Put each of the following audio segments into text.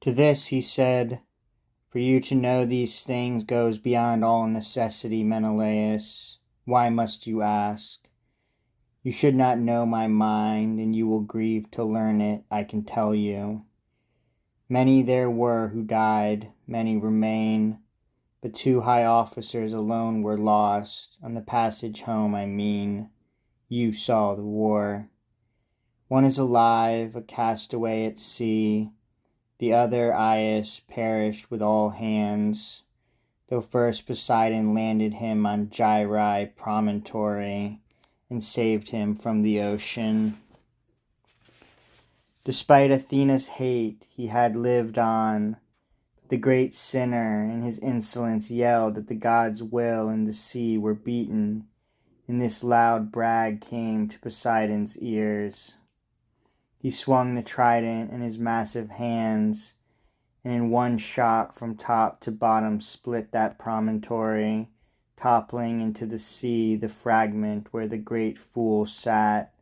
To this he said, "For you to know these things goes beyond all necessity, Menelaus. Why must you ask? You should not know my mind, and you will grieve to learn it, I can tell you. Many there were who died, many remain, but two high officers alone were lost, on the passage home I mean. You saw the war. One is alive, a castaway at sea, the other, Aias, perished with all hands, though first Poseidon landed him on Gyrae promontory and saved him from the ocean. Despite Athena's hate, he had lived on. The great sinner, in his insolence, yelled that the gods' will and the sea were beaten, and this loud brag came to Poseidon's ears. He swung the trident in his massive hands, and in one shock from top to bottom split that promontory, toppling into the sea the fragment where the great fool sat.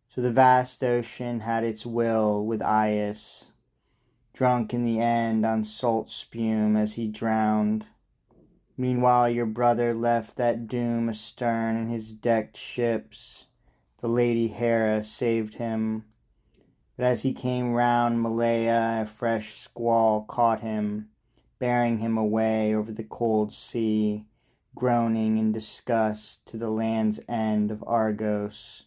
So the vast ocean had its will with Aias, drunk in the end on salt spume as he drowned. Meanwhile your brother left that doom astern in his decked ships. The Lady Hera saved him. But as he came round Malea, a fresh squall caught him, bearing him away over the cold sea, groaning in disgust to the land's end of Argos,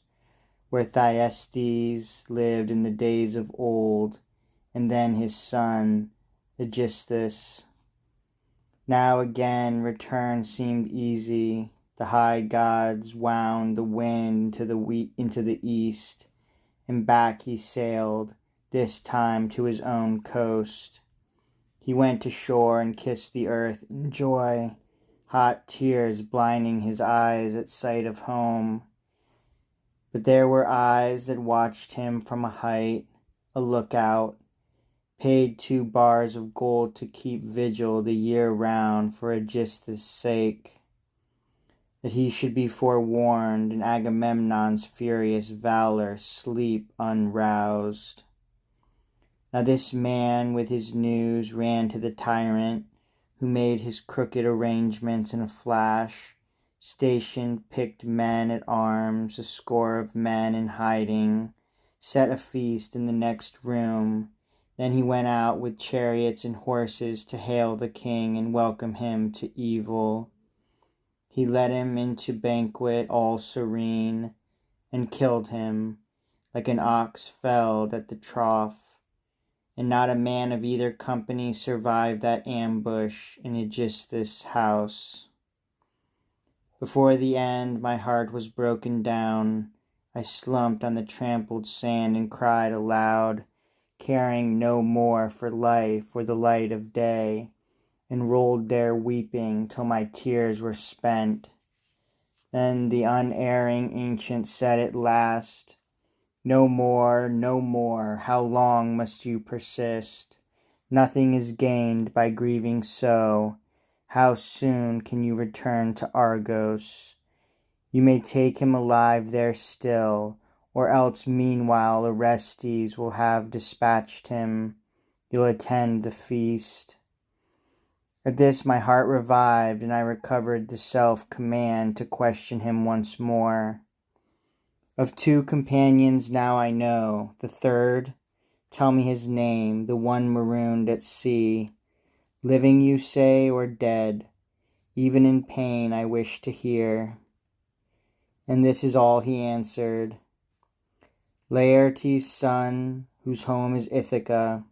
where Thyestes lived in the days of old, and then his son, Aegisthus. Now again return seemed easy. The high gods wound the wind into the east, and back he sailed, this time to his own coast. He went ashore and kissed the earth in joy, hot tears blinding his eyes at sight of home. But there were eyes that watched him from a height, a lookout, paid 2 bars of gold to keep vigil the year round for Aegisthus' sake, that he should be forewarned and Agamemnon's furious valor sleep unroused. Now this man with his news ran to the tyrant, who made his crooked arrangements in a flash, stationed picked men at arms, a score of men in hiding, set a feast in the next room. Then he went out with chariots and horses to hail the king and welcome him to evil. He led him into banquet all serene, and killed him, like an ox felled at the trough. And not a man of either company survived that ambush in Aegisthus' house. Before the end my heart was broken down. I slumped on the trampled sand and cried aloud, caring no more for life or the light of day, and rolled there weeping till my tears were spent. Then the unerring ancient said at last, "No more, no more, how long must you persist? Nothing is gained by grieving so. How soon can you return to Argos? You may take him alive there still, or else meanwhile Orestes will have dispatched him. You'll attend the feast." At this my heart revived, and I recovered the self-command to question him once more. "Of 2 companions now I know, the third, tell me his name, the one marooned at sea. Living you say, or dead? Even in pain I wish to hear." And this is all he answered: "Laertes' son, whose home is Ithaca.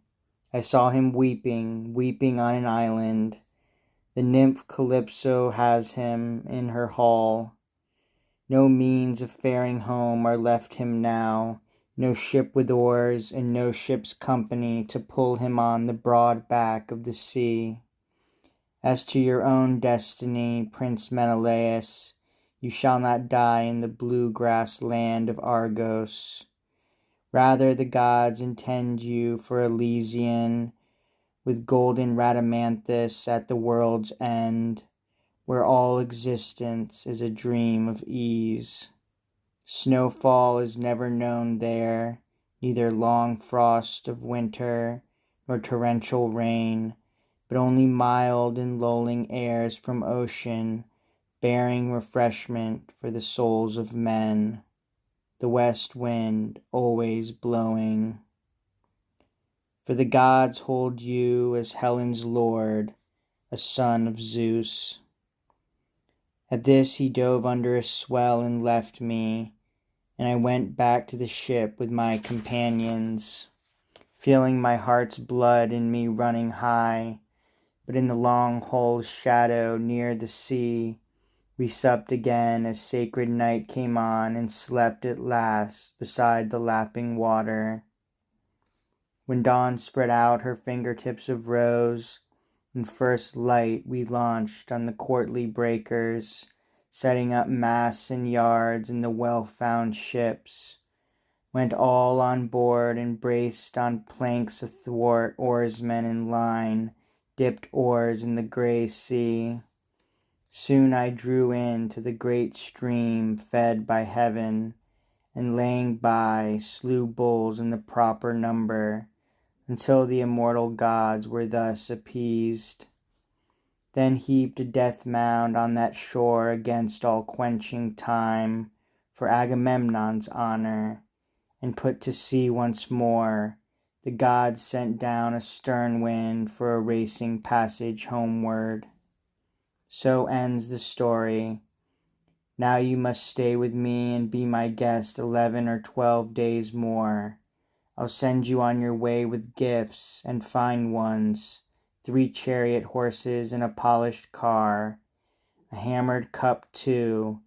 I saw him weeping, weeping on an island. The nymph Calypso has him in her hall. No means of faring home are left him now, no ship with oars, and no ship's company to pull him on the broad back of the sea. As to your own destiny, Prince Menelaus, you shall not die in the blue grass land of Argos. Rather the gods intend you for Elysian, with golden Rhadamanthus at the world's end, where all existence is a dream of ease. Snowfall is never known there, neither long frost of winter, nor torrential rain, but only mild and lulling airs from ocean, bearing refreshment for the souls of men, the west wind always blowing. For the gods hold you as Helen's lord, a son of Zeus. At this he dove under a swell and left me, and I went back to the ship with my companions, feeling my heart's blood in me running high. But in the long hull's shadow near the sea, we supped again as sacred night came on, and slept at last beside the lapping water. When dawn spread out her fingertips of rose, in first light we launched on the courtly breakers, setting up masts and yards in the well-found ships, went all on board and braced on planks athwart, oarsmen in line, dipped oars in the grey sea. Soon I drew in to the great stream fed by heaven, and laying by, slew bulls in the proper number, until the immortal gods were thus appeased. Then heaped a death mound on that shore against all quenching time, for Agamemnon's honor, and put to sea once more. The gods sent down a stern wind for a racing passage homeward. So ends the story. Now you must stay with me and be my guest 11 or 12 days more. I'll send you on your way with gifts, and fine ones, 3 chariot horses and a polished car, a hammered cup too,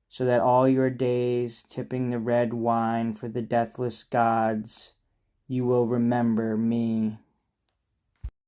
so that all your days, tipping the red wine for the deathless gods, you will remember me.